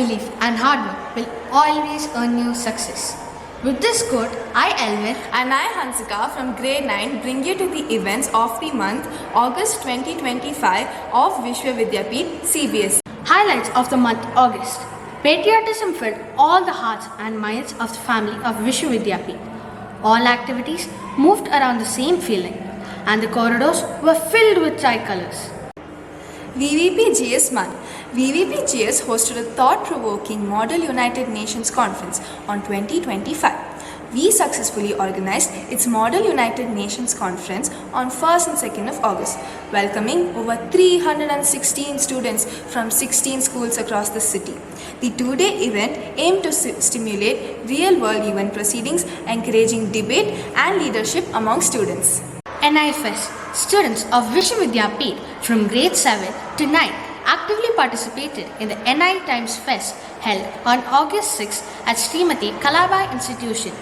self-belief and hard work will always earn you success. With this quote, I, Elvin, and I, Hansika, from grade 9, bring you to the events of the month August 2025 of Vishwa Vidyapeeth CBSE. Highlights of the month August. Patriotism filled all the hearts and minds of the family of Vishwa Vidyapeeth. All activities moved around the same feeling, and the corridors were filled with tricolors. VVPGS month. VVPGS hosted a thought-provoking Model United Nations Conference on 2025. We successfully organized its Model United Nations Conference on 1st and 2nd of August, welcoming over 316 students from 16 schools across the city. The two-day event aimed to stimulate real-world event proceedings, encouraging debate and leadership among students. NI Fest. Students of Vishwa Vidyapeeth from grade 7 to 9 actively participated in the NI Times Fest held on August 6 at Srimati Kalabai Institution.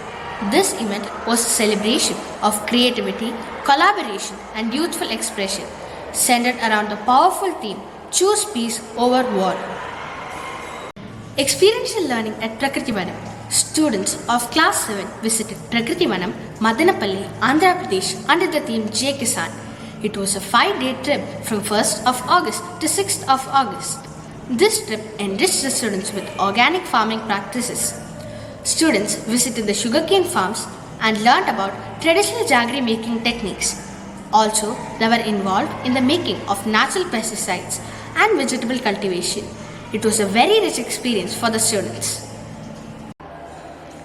This event was a celebration of creativity, collaboration and youthful expression, centered around the powerful theme, Choose Peace Over War. Experiential learning at Prakriti Vanam. Students of class 7 visited Prakriti Vanam, Madanapalli, Andhra Pradesh under the theme Jai Kisan. It was a 5-day trip from 1st of August to 6th of August. This trip enriched the students with organic farming practices. Students visited the sugarcane farms and learned about traditional jaggery making techniques. Also, they were involved in the making of natural pesticides and vegetable cultivation. It was a very rich experience for the students.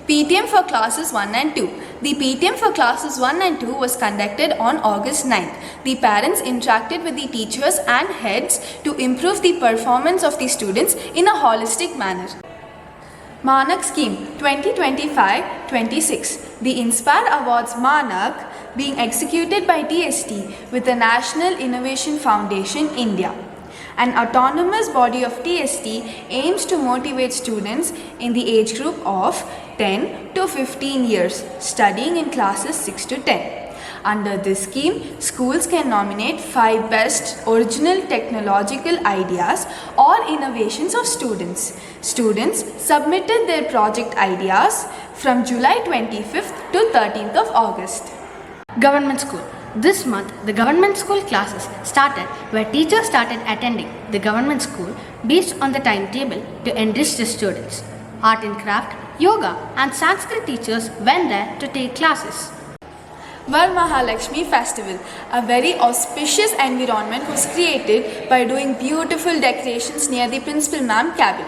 PTM for classes 1 and 2. The PTM for classes 1 and 2 was conducted on August 9th. The parents interacted with the teachers and heads to improve the performance of the students in a holistic manner. Manak Scheme 2025-26. The Inspire Awards Manak being executed by TST with the National Innovation Foundation India. An autonomous body of TST aims to motivate students in the age group of 10 to 15 years studying in classes 6 to 10. Under this scheme, schools can nominate 5 best original technological ideas or innovations of students. Students submitted their project ideas from July 25th to 13th of August. Government School. This month, the government school classes started where teachers started attending the government school based on the timetable to enrich the students. Art and craft, yoga and Sanskrit teachers went there to take classes. Varamahalakshmi Festival. A very auspicious environment was created by doing beautiful decorations near the principal ma'am cabin,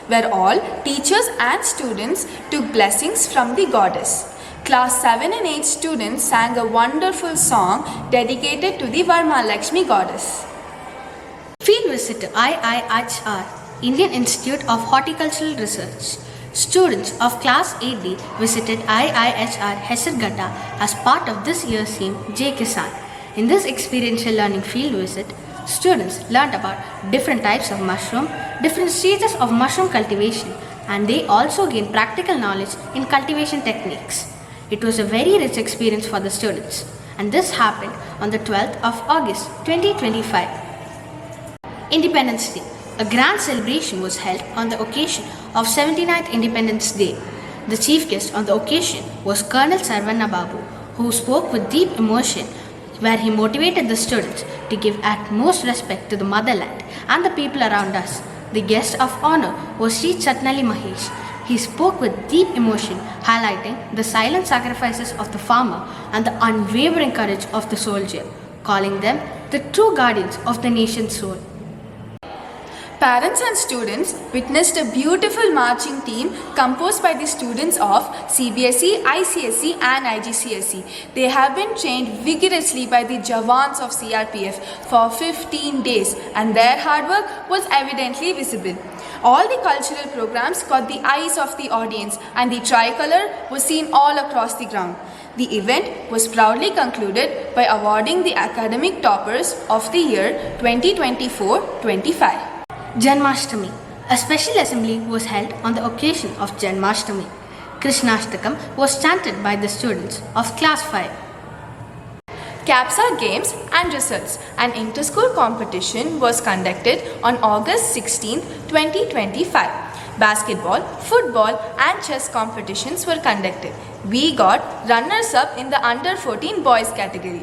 where all teachers and students took blessings from the goddess. Class 7 and 8 students sang a wonderful song dedicated to the Varamahalakshmi goddess. Field visit to IIHR, Indian Institute of Horticultural Research. Students of Class 8D visited IIHR Hesarghatta as part of this year's theme Jai Kisan. In this experiential learning field visit, students learned about different types of mushroom, different stages of mushroom cultivation, and they also gained practical knowledge in cultivation techniques. It was a very rich experience for the students, and this happened on the 12th of August 2025. Independence Day. A grand celebration was held on the occasion of 79th Independence Day. The chief guest on the occasion was Colonel Sarvana Babu, who spoke with deep emotion, where he motivated the students to give utmost respect to the motherland and the people around us. The guest of honor was Sri Chatnali Mahesh. He spoke with deep emotion, highlighting the silent sacrifices of the farmer and the unwavering courage of the soldier, calling them the true guardians of the nation's soul. Parents and students witnessed a beautiful marching team composed by the students of CBSE, ICSE and IGCSE. They have been trained vigorously by the Jawans of CRPF for 15 days and their hard work was evidently visible. All the cultural programs caught the eyes of the audience and the tricolor was seen all across the ground. The event was proudly concluded by awarding the academic toppers of the year 2024-25. Janmashtami. A special assembly was held on the occasion of Janmashtami. Krishnashtakam was chanted by the students of class 5. CAPSA Games and Results. An inter-school competition was conducted on August 16, 2025. Basketball, football, and chess competitions were conducted. We got runners-up in the under 14 boys category.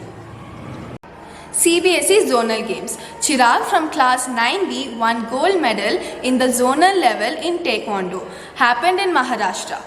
CBSE Zonal Games. Chirag from class 9B won gold medal in the zonal level in Taekwondo. Happened in Maharashtra.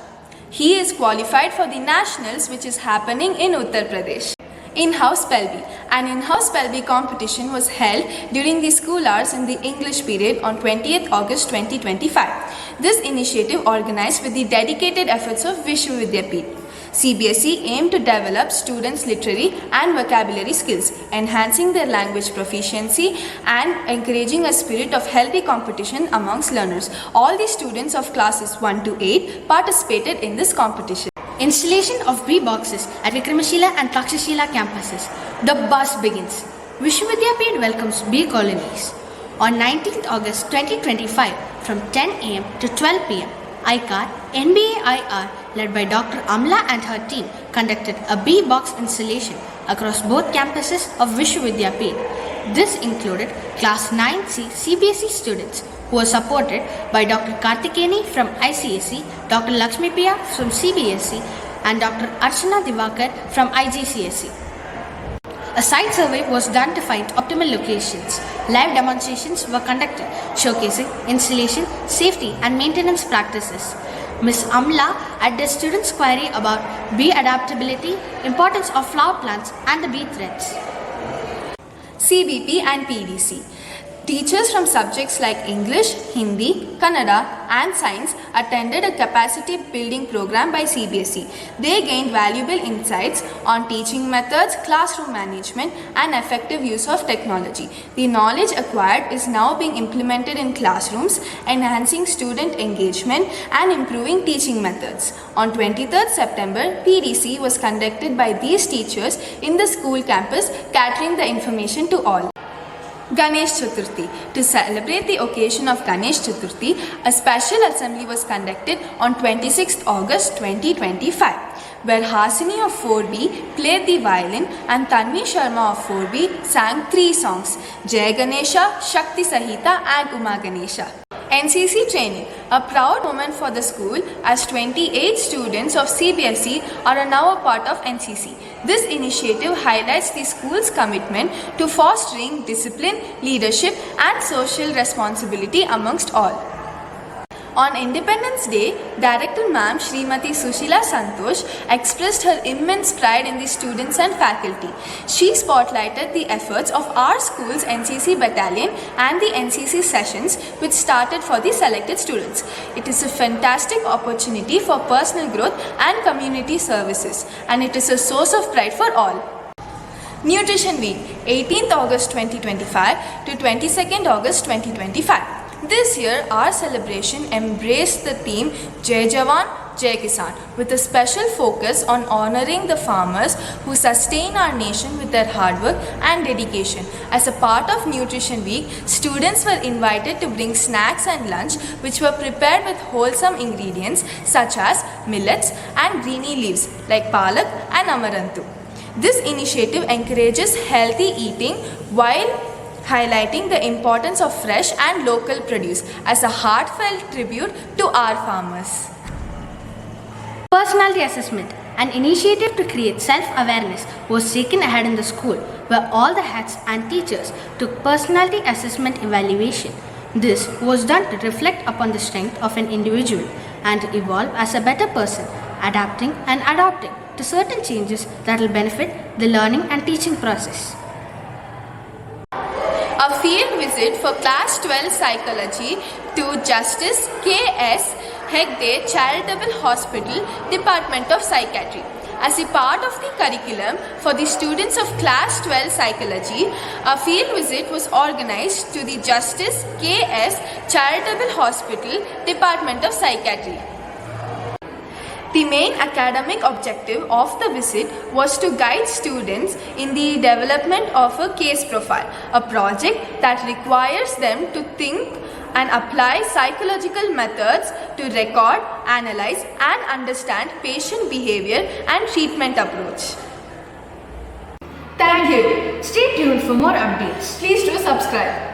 He is qualified for the nationals which is happening in Uttar Pradesh. In-house Pelvi. An in-house Pelvi competition was held during the school hours in the English period on 20th August 2025. This initiative organized with the dedicated efforts of Vishwa Vidyapeeth. CBSE aimed to develop students' literary and vocabulary skills, enhancing their language proficiency and encouraging a spirit of healthy competition amongst learners. All the students of classes 1 to 8 participated in this competition. Installation of bee boxes at Vikramashila and Takshashila campuses. The buzz begins. Vishwavidyapeth welcomes bee colonies. On 19th August 2025 from 10 am to 12 pm, ICAR, NBAIR, led by Dr. Amla and her team, conducted a bee box installation across both campuses of Vishwavidyapeth. This included Class 9C CBSE students who were supported by Dr. Karthikeni from ICSE, Dr. Lakshmi Priya from CBSE, and Dr. Archana Divakar from IGCSE. A site survey was done to find optimal locations. Live demonstrations were conducted, showcasing installation, safety, and maintenance practices. Ms. Amla addressed students' query about bee adaptability, importance of flower plants, and the bee threats. CBP and PDC. Teachers from subjects like English, Hindi, Kannada and Science attended a capacity building program by CBSE. They gained valuable insights on teaching methods, classroom management and effective use of technology. The knowledge acquired is now being implemented in classrooms, enhancing student engagement and improving teaching methods. On 23rd September, PDC was conducted by these teachers in the school campus, catering the information to all. Ganesh Chaturthi. To celebrate the occasion of Ganesh Chaturthi, a special assembly was conducted on 26th August 2025, where Hasini of 4B played the violin and Tanvi Sharma of 4B sang 3 songs, Jai Ganesha, Shakti Sahita and Uma Ganesha. NCC training, a proud moment for the school as 28 students of CBSE are now a part of NCC. This initiative highlights the school's commitment to fostering discipline, leadership and social responsibility amongst all. On Independence Day, Director Ma'am Srimati Sushila Santosh expressed her immense pride in the students and faculty. She spotlighted the efforts of our school's NCC battalion and the NCC sessions which started for the selected students. It is a fantastic opportunity for personal growth and community services, and it is a source of pride for all. Nutrition Week, 18th August 2025 to 22nd August 2025. This year, our celebration embraced the theme Jai Jawan, Jai Kisan, with a special focus on honoring the farmers who sustain our nation with their hard work and dedication. As a part of Nutrition Week, students were invited to bring snacks and lunch which were prepared with wholesome ingredients such as millets and greeny leaves like palak and amarantu. This initiative encourages healthy eating while highlighting the importance of fresh and local produce as a heartfelt tribute to our farmers. Personality assessment, an initiative to create self-awareness, was taken ahead in the school where all the heads and teachers took personality assessment evaluation. This was done to reflect upon the strength of an individual and to evolve as a better person, adapting and adapting to certain changes that will benefit the learning and teaching process. A field visit for Class 12 Psychology to Justice K.S. Hegde Charitable Hospital, Department of Psychiatry. As a part of the curriculum for the students of Class 12 Psychology, a field visit was organized to the Justice K.S. Charitable Hospital, Department of Psychiatry. The main academic objective of the visit was to guide students in the development of a case profile, a project that requires them to think and apply psychological methods to record, analyze and understand patient behavior and treatment approach. Thank you. Stay tuned for more updates. Please do subscribe.